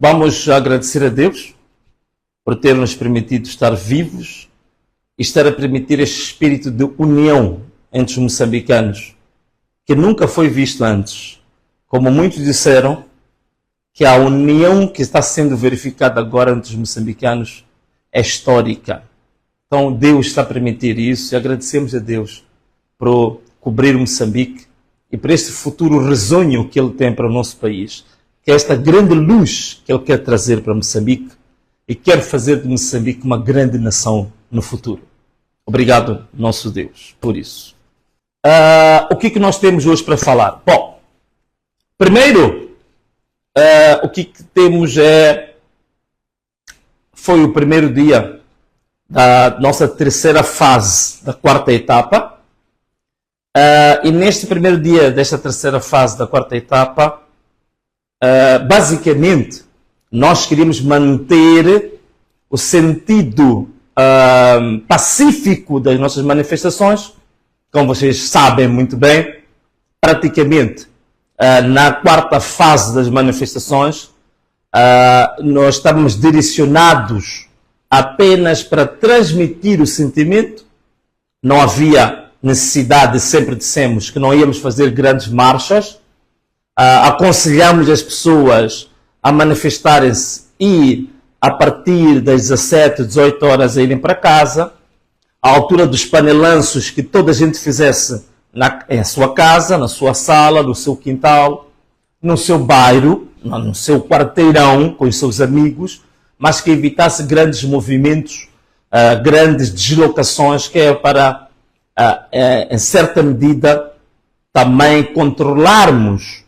Vamos agradecer a Deus por ter nos permitido estar vivos e estar a permitir este espírito de união entre os moçambicanos, que nunca foi visto antes. Como muitos disseram, que a união que está sendo verificada agora entre os moçambicanos é histórica. Então Deus está a permitir isso e agradecemos a Deus por cobrir Moçambique e por este futuro risonho que Ele tem para o nosso país, que é esta grande luz que Ele quer trazer para Moçambique e quer fazer de Moçambique uma grande nação no futuro. Obrigado, nosso Deus, por isso. O que nós temos hoje para falar? Bom, primeiro, o que temos foi o primeiro dia da nossa terceira fase, da quarta etapa. E neste primeiro dia desta terceira fase da quarta etapa, basicamente, nós queríamos manter o sentido pacífico das nossas manifestações. Como vocês sabem muito bem, praticamente na quarta fase das manifestações, nós estávamos direcionados apenas para transmitir o sentimento. Não havia necessidade, sempre dissemos que não íamos fazer grandes marchas. Aconselhamos as pessoas a manifestarem-se e a partir das 17, 18 horas a irem para casa. À altura dos panelanços, que toda a gente fizesse em sua casa, na sua sala, no seu quintal, no seu bairro, no seu quarteirão, com os seus amigos, mas que evitasse grandes movimentos, grandes deslocações, que é para, em certa medida, também controlarmos,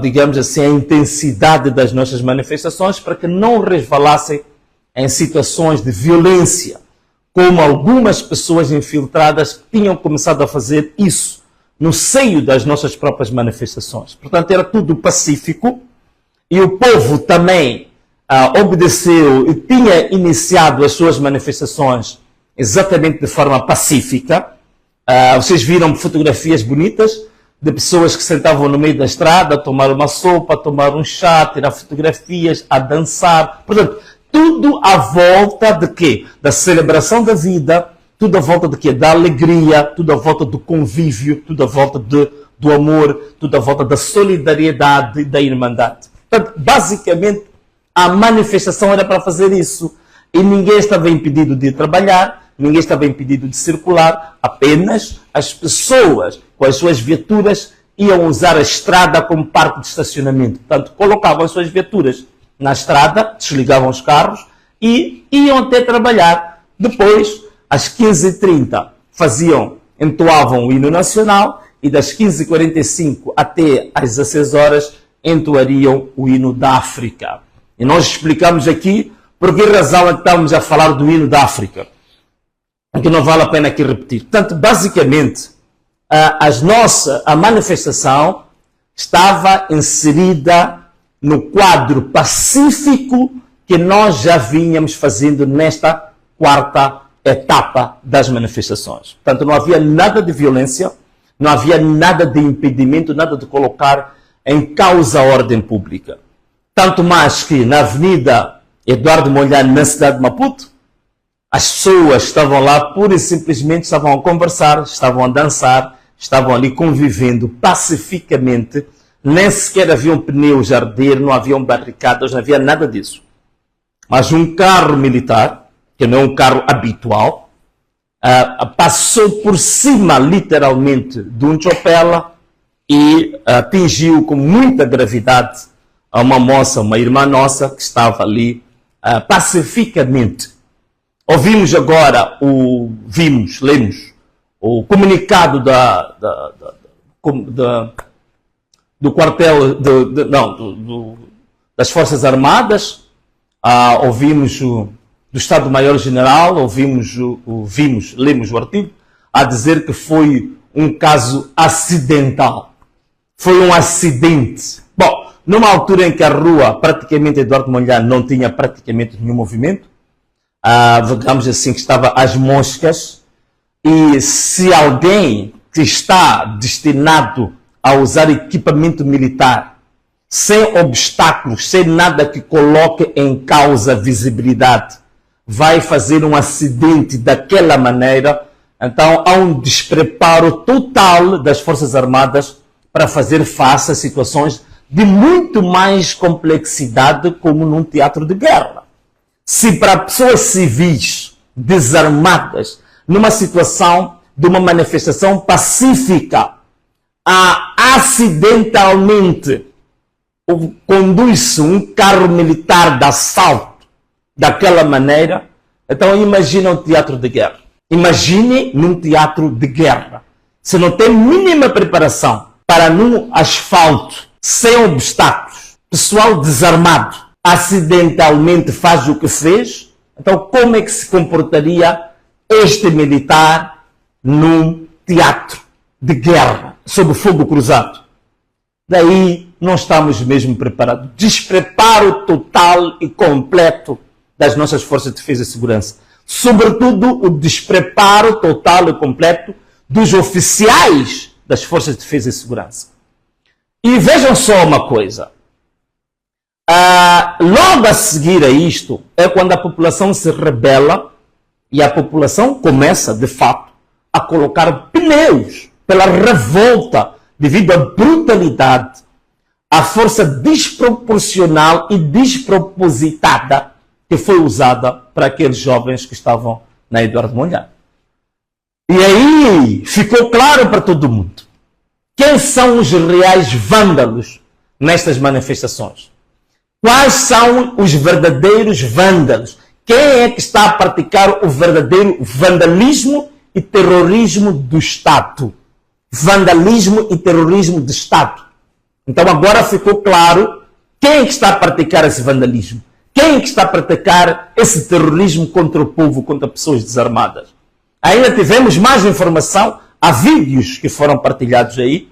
digamos assim, a intensidade das nossas manifestações, para que não resvalassem em situações de violência, como algumas pessoas infiltradas tinham começado a fazer isso no seio das nossas próprias manifestações. Portanto, era tudo pacífico e o povo também obedeceu e tinha iniciado as suas manifestações exatamente de forma pacífica. Vocês viram fotografias bonitas de pessoas que sentavam no meio da estrada a tomar uma sopa, a tomar um chá, a tirar fotografias, a dançar. Portanto, tudo à volta de quê? Da celebração da vida, tudo à volta de quê? Da alegria, tudo à volta do convívio, tudo à volta do amor, tudo à volta da solidariedade e da irmandade. Portanto, basicamente, a manifestação era para fazer isso. E ninguém estava impedido de trabalhar, ninguém estava impedido de circular, apenas as pessoas com as suas viaturas iam usar a estrada como parque de estacionamento. Portanto, colocavam as suas viaturas na estrada, desligavam os carros e iam até trabalhar. Depois, às 15h30, entoavam o hino nacional e das 15h45 até às 16 horas entoariam o hino da África. E nós explicamos aqui por que razão é que estamos a falar do hino da África, que não vale a pena aqui repetir. Portanto, basicamente, a manifestação estava inserida no quadro pacífico que nós já vínhamos fazendo nesta quarta etapa das manifestações. Portanto, não havia nada de violência, não havia nada de impedimento, nada de colocar em causa a ordem pública. Tanto mais que na Avenida Eduardo Mondlane, na cidade de Maputo, as pessoas estavam lá pura e simplesmente estavam a conversar, estavam a dançar, estavam ali convivendo pacificamente. Nem sequer haviam pneus a arder, não haviam barricadas, não havia nada disso. Mas um carro militar, que não é um carro habitual, passou por cima, literalmente, de um chopela e atingiu com muita gravidade a uma moça, uma irmã nossa, que estava ali pacificamente. Ouvimos agora, lemos o comunicado do quartel das Forças Armadas, ouvimos do Estado-Maior-General, lemos o artigo, a dizer que foi um caso acidental. Foi um acidente. Bom, numa altura em que a rua, praticamente, Eduardo Mondlane não tinha praticamente nenhum movimento, digamos assim, que estava às moscas, e se alguém que está destinado a usar equipamento militar sem obstáculos, sem nada que coloque em causa a visibilidade, vai fazer um acidente daquela maneira, então há um despreparo total das Forças Armadas para fazer face a situações de muito mais complexidade, como num teatro de guerra. Se para pessoas civis desarmadas, numa situação de uma manifestação pacífica, acidentalmente conduz-se um carro militar de assalto daquela maneira, então imagina um teatro de guerra. Imagine num teatro de guerra. Se não tem mínima preparação para num asfalto, sem obstáculos, pessoal desarmado, acidentalmente faz o que fez, então como é que se comportaria este militar num teatro de guerra, sob fogo cruzado? Daí não estamos mesmo preparados. Despreparo total e completo das nossas forças de defesa e segurança. Sobretudo o despreparo total e completo dos oficiais das forças de defesa e segurança. E vejam só uma coisa. Logo a seguir a isto é quando a população se rebela e a população começa, de fato, a colocar pneus pela revolta devido à brutalidade, à força desproporcional e despropositada que foi usada para aqueles jovens que estavam na Eduardo Mondlane. E aí ficou claro para todo mundo quem são os reais vândalos nestas manifestações. Quais são os verdadeiros vândalos? Quem é que está a praticar o verdadeiro vandalismo e terrorismo do Estado? Vandalismo e terrorismo do Estado. Então agora ficou claro quem é que está a praticar esse vandalismo. Quem é que está a praticar esse terrorismo contra o povo, contra pessoas desarmadas? Ainda tivemos mais informação, há vídeos que foram partilhados aí.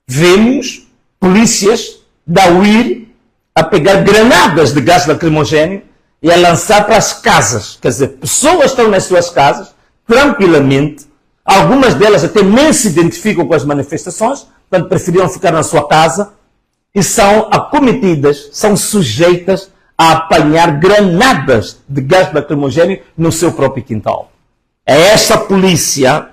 Vemos polícias da UIR a pegar granadas de gás lacrimogéneo e a lançar para as casas. Quer dizer, pessoas estão nas suas casas, tranquilamente. Algumas delas até nem se identificam com as manifestações, portanto preferiram ficar na sua casa e são acometidas, são sujeitas a apanhar granadas de gás lacrimogéneo no seu próprio quintal. É essa polícia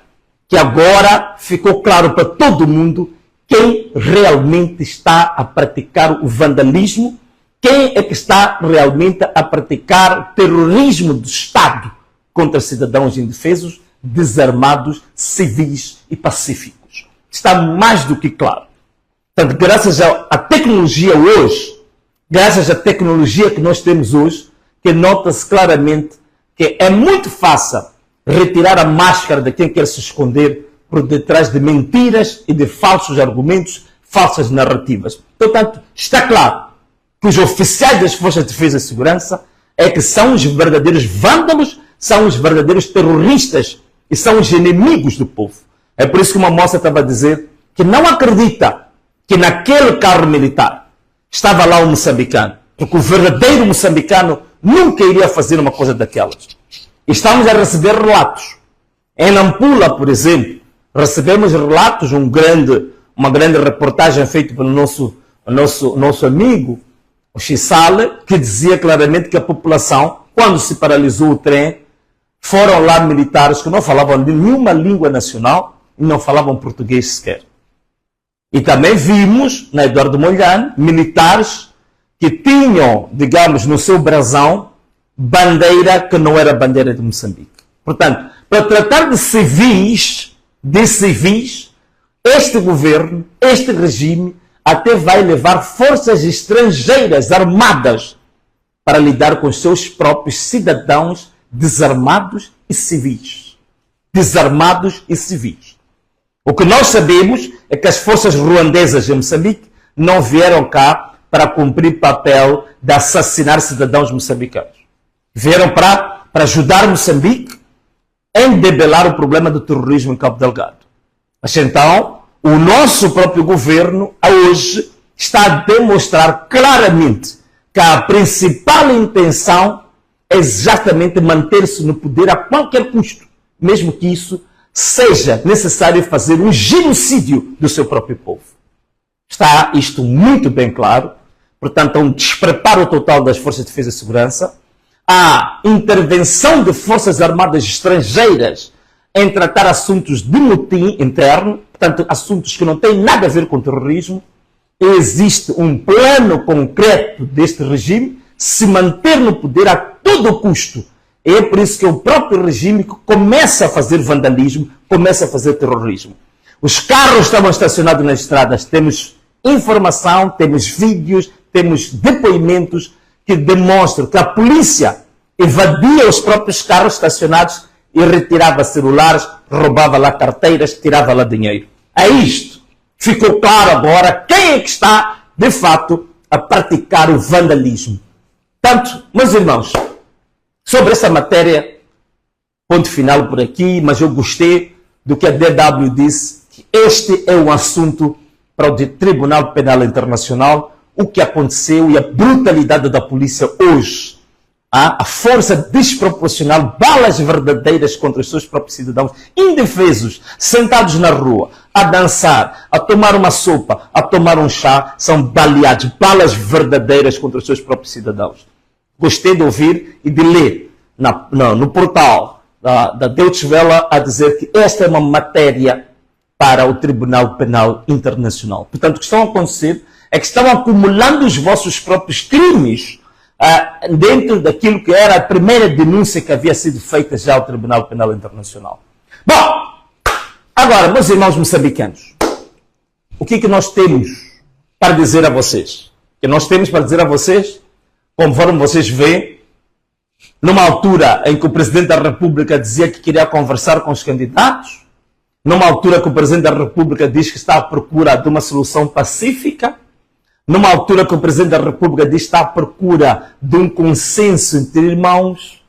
que agora ficou claro para todo mundo quem realmente está a praticar o vandalismo, quem é que está realmente a praticar o terrorismo do Estado contra cidadãos indefesos, desarmados, civis e pacíficos. Está mais do que claro. Portanto, graças à tecnologia hoje, graças à tecnologia que nós temos hoje, que nota-se claramente que é muito fácil retirar a máscara de quem quer se esconder por detrás de mentiras e de falsos argumentos, falsas narrativas. Portanto, está claro que os oficiais das Forças de Defesa e Segurança é que são os verdadeiros vândalos, são os verdadeiros terroristas e são os inimigos do povo. É por isso que uma moça estava a dizer que não acredita que naquele carro militar estava lá um moçambicano, porque o verdadeiro moçambicano nunca iria fazer uma coisa daquelas. Estamos a receber relatos. Em Nampula, por exemplo, recebemos relatos, uma grande reportagem feita pelo nosso amigo, o Xissale, que dizia claramente que a população, quando se paralisou o trem, foram lá militares que não falavam nenhuma língua nacional e não falavam português sequer. E também vimos, na Eduardo Mondlane, militares que tinham, digamos, no seu brasão, bandeira que não era bandeira de Moçambique. Portanto, para tratar de civis, este governo, este regime, até vai levar forças estrangeiras armadas para lidar com os seus próprios cidadãos desarmados e civis. Desarmados e civis. O que nós sabemos é que as forças ruandesas em Moçambique não vieram cá para cumprir papel de assassinar cidadãos moçambicanos. Vieram para ajudar Moçambique em debelar o problema do terrorismo em Cabo Delgado. Mas então, o nosso próprio governo, hoje, está a demonstrar claramente que a principal intenção é exatamente manter-se no poder a qualquer custo, mesmo que isso seja necessário fazer um genocídio do seu próprio povo. Está isto muito bem claro Portanto, há um despreparo total das forças de defesa e segurança. Há intervenção de forças armadas estrangeiras em tratar assuntos de motim interno, portanto, assuntos que não têm nada a ver com terrorismo. Existe um plano concreto deste regime se manter no poder a todo custo. É por isso que o próprio regime começa a fazer vandalismo, começa a fazer terrorismo. Os carros estavam estacionados nas estradas. Temos informação, temos vídeos, temos depoimentos que demonstram que a polícia evadia os próprios carros estacionados e retirava celulares, roubava lá carteiras, tirava lá dinheiro. É isto. Ficou claro agora quem é que está, de fato, a praticar o vandalismo. Portanto, meus irmãos, sobre essa matéria, ponto final por aqui, mas eu gostei do que a DW disse, que este é um assunto para o Tribunal Penal Internacional, o que aconteceu e a brutalidade da polícia hoje. A força desproporcional, balas verdadeiras contra os seus próprios cidadãos, indefesos, sentados na rua, a dançar, a tomar uma sopa, a tomar um chá, são baleados, balas verdadeiras contra os seus próprios cidadãos. Gostei de ouvir e de ler no portal da Deutsche Welle a dizer que esta é uma matéria para o Tribunal Penal Internacional. Portanto, o que está a acontecer é que estão acumulando os vossos próprios crimes dentro daquilo que era a primeira denúncia que havia sido feita já ao Tribunal Penal Internacional. Bom, agora, meus irmãos moçambicanos, o que nós temos para dizer a vocês? O que nós temos para dizer a vocês, conforme vocês veem, numa altura em que o Presidente da República dizia que queria conversar com os candidatos, numa altura que o Presidente da República diz que está à procura de uma solução pacífica, numa altura que o Presidente da República diz que está à procura de um consenso entre irmãos,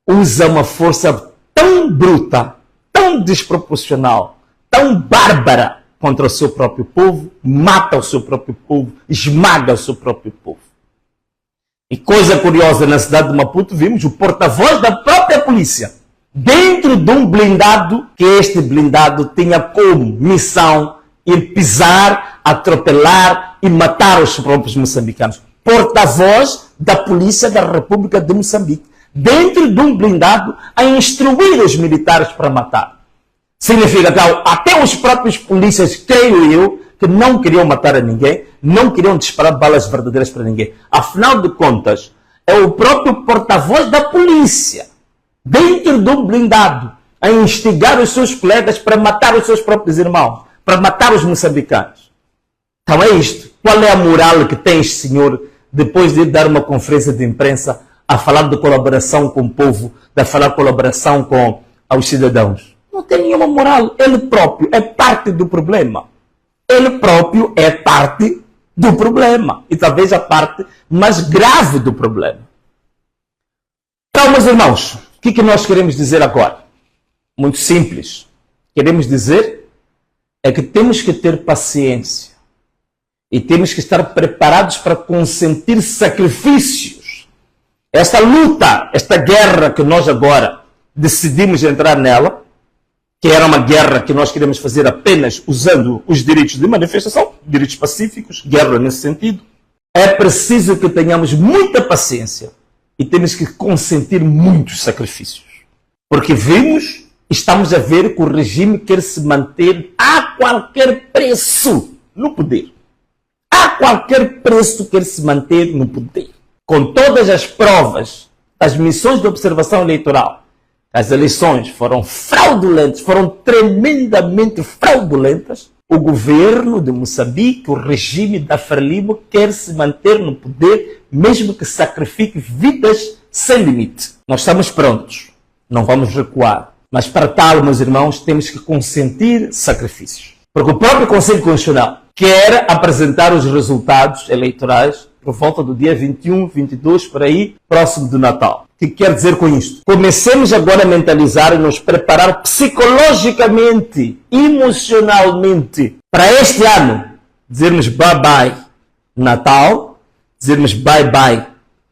usa uma força tão bruta, tão desproporcional, tão bárbara contra o seu próprio povo, mata o seu próprio povo, esmaga o seu próprio povo. E coisa curiosa, na cidade de Maputo vimos o porta-voz da própria polícia, dentro de um blindado, que este blindado tinha como missão ir pisar, atropelar e matar os próprios moçambicanos. Porta-voz da polícia da República de Moçambique, dentro de um blindado, a instruir os militares para matar. Significa que até os próprios polícias, creio eu, que não queriam matar a ninguém, não queriam disparar balas verdadeiras para ninguém. Afinal de contas, é o próprio porta-voz da polícia, dentro de um blindado, a instigar os seus colegas para matar os seus próprios irmãos, para matar os moçambicanos. Então é isto. Qual é a moral que tem este senhor, depois de dar uma conferência de imprensa, a falar de colaboração com o povo, de falar de colaboração com os cidadãos? Não tem nenhuma moral. Ele próprio é parte do problema. Ele próprio é parte do problema. E talvez a parte mais grave do problema. Então, meus irmãos, o que nós queremos dizer agora? Muito simples. Queremos dizer é que temos que ter paciência. E temos que estar preparados para consentir sacrifícios. Esta luta, esta guerra que nós agora decidimos entrar nela, que era uma guerra que nós queremos fazer apenas usando os direitos de manifestação, direitos pacíficos, guerra nesse sentido, é preciso que tenhamos muita paciência e temos que consentir muitos sacrifícios. Porque estamos a ver que o regime quer se manter a qualquer preço no poder. A qualquer preço quer se manter no poder. Com todas as provas das missões de observação eleitoral, as eleições foram fraudulentas, foram tremendamente fraudulentas. O governo de Moçambique, o regime da Frelimo, quer se manter no poder, mesmo que sacrifique vidas sem limite. Nós estamos prontos, não vamos recuar. Mas para tal, meus irmãos, temos que consentir sacrifícios. Porque o próprio Conselho Constitucional quer apresentar os resultados eleitorais por volta do dia 21, 22, por aí, próximo do Natal. O que quer dizer com isto? Comecemos agora a mentalizar e nos preparar psicologicamente, emocionalmente, para este ano, dizermos bye-bye Natal, dizermos bye-bye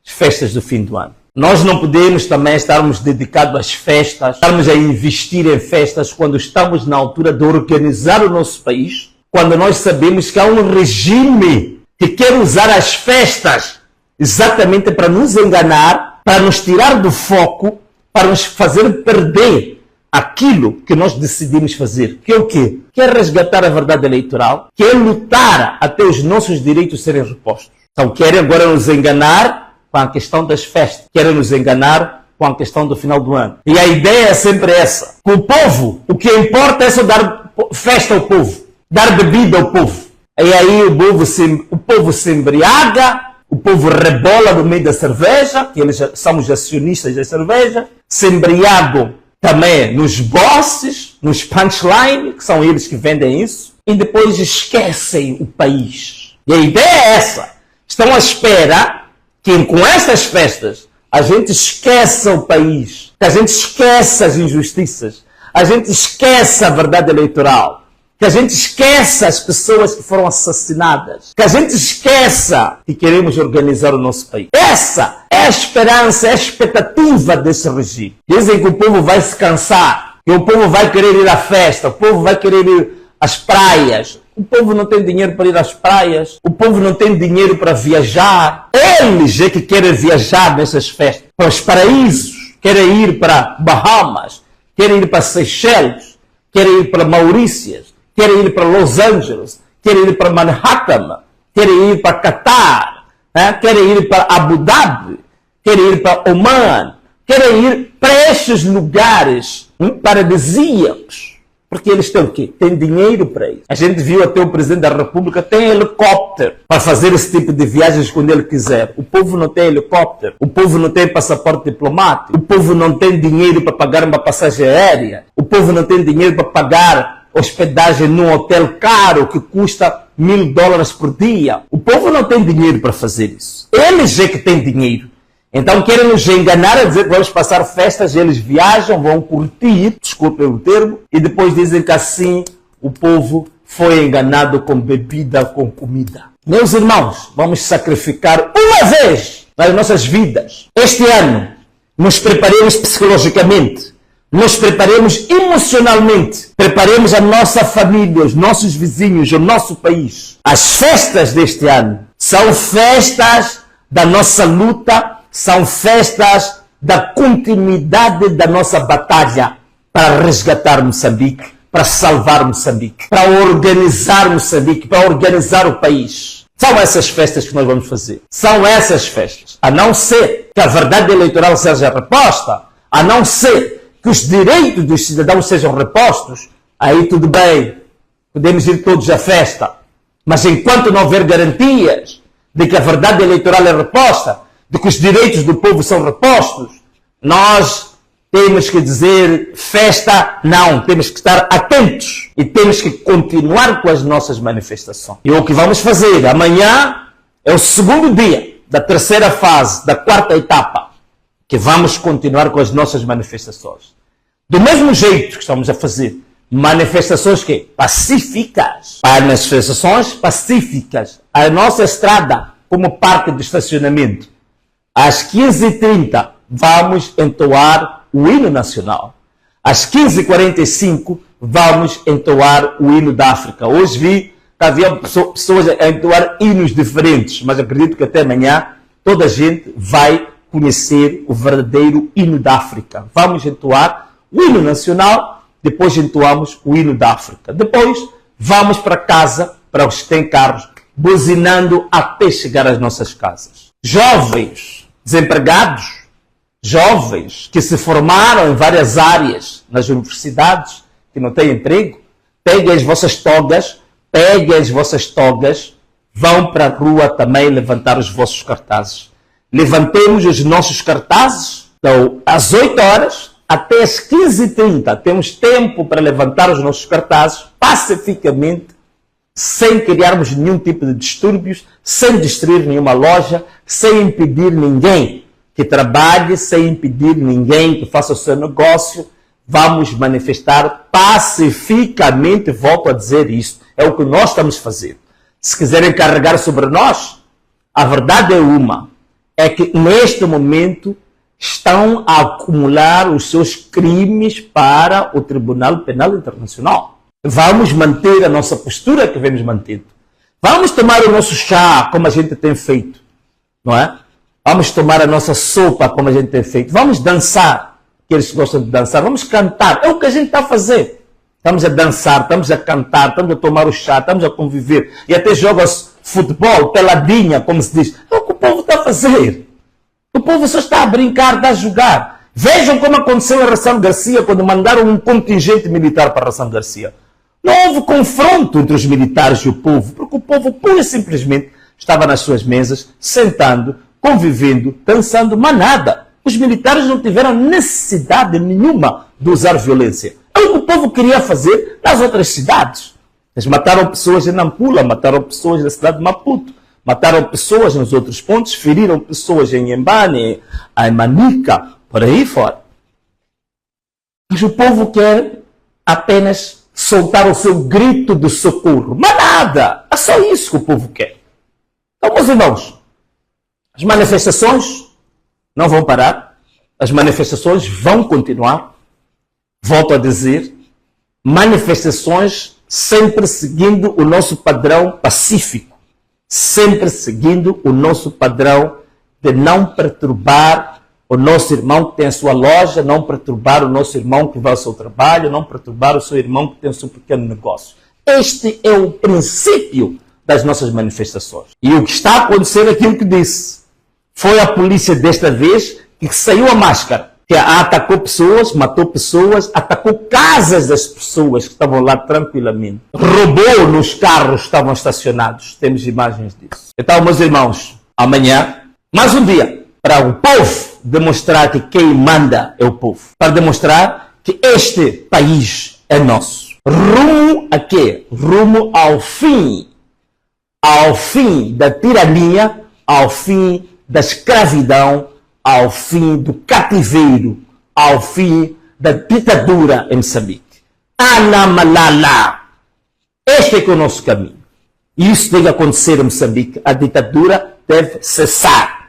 as festas do fim do ano. Nós não podemos também estarmos dedicados às festas, estarmos a investir em festas quando estamos na altura de organizar o nosso país, quando nós sabemos que há um regime que quer usar as festas exatamente para nos enganar, para nos tirar do foco, para nos fazer perder aquilo que nós decidimos fazer. Que é o quê? Que é resgatar a verdade eleitoral, que é lutar até os nossos direitos serem repostos. Então querem agora nos enganar com a questão das festas, querem nos enganar com a questão do final do ano. E a ideia é sempre essa. Com o povo, o que importa é só dar festa ao povo, dar bebida ao povo. E aí o povo se embriaga, o povo rebola no meio da cerveja, que eles são os acionistas da cerveja, se embriagam também nos bosses, nos punchline, que são eles que vendem isso, e depois esquecem o país. E a ideia é essa. Estão à espera que com essas festas a gente esqueça o país, que a gente esqueça as injustiças, a gente esqueça a verdade eleitoral, que a gente esqueça as pessoas que foram assassinadas, que a gente esqueça que queremos organizar o nosso país. Essa é a esperança, é a expectativa desse regime. Dizem que o povo vai se cansar, que o povo vai querer ir à festa, o povo vai querer ir às praias. O povo não tem dinheiro para ir às praias, o povo não tem dinheiro para viajar. Eles é que querem viajar nessas festas, para os paraísos, querem ir para Bahamas, querem ir para Seychelles, querem ir para Maurícias, querem ir para Los Angeles, querem ir para Manhattan, querem ir para Catar, querem ir para Abu Dhabi, querem ir para Oman, querem ir para estes lugares paradisíacos. Porque eles têm o quê? Têm dinheiro para isso. A gente viu até o Presidente da República tem helicóptero para fazer esse tipo de viagens quando ele quiser. O povo não tem helicóptero. O povo não tem passaporte diplomático. O povo não tem dinheiro para pagar uma passagem aérea. O povo não tem dinheiro para pagar hospedagem num hotel caro que custa $1.000 por dia. O povo não tem dinheiro para fazer isso. Eles é que têm dinheiro. Então querem nos enganar a dizer que vamos passar festas, eles viajam, vão curtir, desculpem o termo, e depois dizem que assim o povo foi enganado com bebida, com comida. Meus irmãos, vamos sacrificar uma vez nas nossas vidas. Este ano, nos preparemos psicologicamente, nos preparemos emocionalmente, preparemos a nossa família, os nossos vizinhos, o nosso país. As festas deste ano são festas da nossa luta, são festas da continuidade da nossa batalha para resgatar Moçambique, para salvar Moçambique, para organizar Moçambique, para organizar o país. São essas festas que nós vamos fazer. São essas festas. A não ser que a verdade eleitoral seja reposta, a não ser que os direitos dos cidadãos sejam repostos, aí tudo bem, podemos ir todos à festa. Mas enquanto não houver garantias de que a verdade eleitoral é reposta, de que os direitos do povo são repostos, nós temos que dizer festa não, temos que estar atentos e temos que continuar com as nossas manifestações. E o que vamos fazer amanhã é o segundo dia da terceira fase, da quarta etapa, que vamos continuar com as nossas manifestações. Do mesmo jeito que estamos a fazer manifestações que pacíficas, manifestações pacíficas, a nossa estrada como parque de estacionamento. Às 15h30 vamos entoar o hino nacional. Às 15h45 vamos entoar o hino da África. Hoje vi que havia pessoas a entoar hinos diferentes, mas acredito que até amanhã toda a gente vai conhecer o verdadeiro hino da África. Vamos entoar o hino nacional, depois entoamos o hino da África. Depois vamos para casa, para os que têm carros, buzinando até chegar às nossas casas. Jovens desempregados, jovens que se formaram em várias áreas nas universidades, que não têm emprego, peguem as vossas togas, vão para a rua também levantar os vossos cartazes. Levantemos os nossos cartazes, então, às 8 horas até às 15h30. Temos tempo para levantar os nossos cartazes pacificamente, sem criarmos nenhum tipo de distúrbios, sem destruir nenhuma loja, sem impedir ninguém que trabalhe, sem impedir ninguém que faça o seu negócio. Vamos manifestar pacificamente, volto a dizer isto, é o que nós estamos fazendo. Se quiserem carregar sobre nós, a verdade é uma, é que neste momento estão a acumular os seus crimes para o Tribunal Penal Internacional. Vamos manter a nossa postura que vemos mantendo. Vamos tomar o nosso chá como a gente tem feito, não é? Vamos tomar a nossa sopa como a gente tem feito. Vamos dançar, aqueles que gostam de dançar. Vamos cantar. É o que a gente está a fazer. Estamos a dançar, estamos a cantar, estamos a tomar o chá, estamos a conviver. E até joga-se futebol, peladinha, como se diz. É o que o povo está a fazer. O povo só está a brincar, está a jogar. Vejam como aconteceu em Ração Garcia quando mandaram um contingente militar para Ração Garcia. Não houve confronto entre os militares e o povo, porque o povo pura e simplesmente estava nas suas mesas, sentando, convivendo, dançando, mas nada. Os militares não tiveram necessidade nenhuma de usar violência. É o que o povo queria fazer nas outras cidades. Eles mataram pessoas em Nampula, mataram pessoas na cidade de Maputo, mataram pessoas nos outros pontos, feriram pessoas em Embane, em Manica, por aí fora. Mas o povo quer apenas soltar o seu grito de socorro. Mas nada! É só isso que o povo quer. Então, meus irmãos, as manifestações não vão parar. As manifestações vão continuar. Volto a dizer, manifestações sempre seguindo o nosso padrão pacífico. Sempre seguindo o nosso padrão de não perturbar o nosso irmão que tem a sua loja, não perturbar o nosso irmão que vai ao seu trabalho, não perturbar o seu irmão que tem o seu pequeno negócio. Este é o princípio das nossas manifestações. E o que está a acontecer é aquilo que disse. Foi a polícia desta vez que saiu a máscara, que atacou pessoas, matou pessoas, atacou casas das pessoas que estavam lá tranquilamente. Roubou nos carros que estavam estacionados. Temos imagens disso. Então, meus irmãos, amanhã, mais um dia, para o povo demonstrar que quem manda é o povo. Para demonstrar que este país é nosso. Rumo a quê? Rumo ao fim. Ao fim da tirania, ao fim da escravidão, ao fim do cativeiro, ao fim da ditadura em Moçambique. Anamalala. Este é que é o nosso caminho. E isso deve acontecer em Moçambique. A ditadura deve cessar.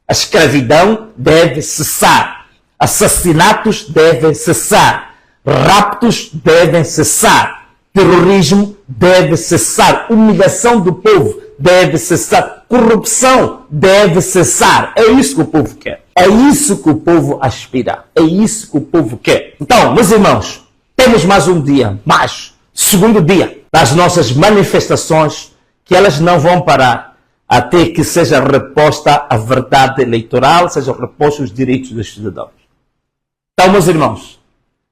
A escravidão deve cessar. Assassinatos devem cessar. Raptos devem cessar. Terrorismo deve cessar. Humilhação do povo deve cessar. Corrupção deve cessar. É isso que o povo quer. É isso que o povo aspira. É isso que o povo quer. Então, meus irmãos, temos mais um dia, segundo dia das nossas manifestações, que elas não vão parar até que seja reposta a verdade eleitoral, sejam repostos os direitos dos cidadãos. Então, meus irmãos,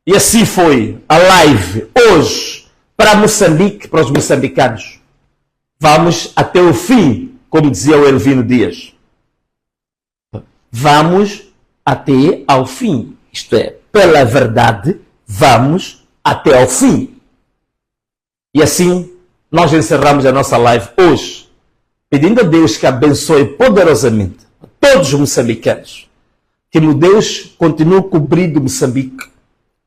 e assim foi a live hoje para Moçambique, para os moçambicanos. Vamos até o fim, como dizia o Elvino Dias. Vamos até ao fim. Isto é, pela verdade, vamos até ao fim. E assim, nós encerramos a nossa live hoje, pedindo a Deus que abençoe poderosamente a todos os moçambicanos. Que o Deus continue cobrindo Moçambique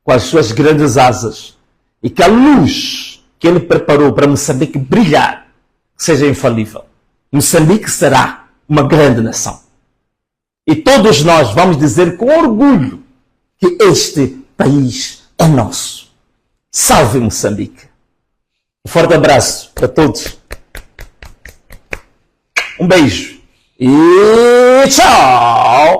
com as suas grandes asas. E que a luz que Ele preparou para Moçambique brilhar seja infalível. Moçambique será uma grande nação. E todos nós vamos dizer com orgulho que este país é nosso. Salve Moçambique. Um forte abraço para todos. Um beijo e tchau!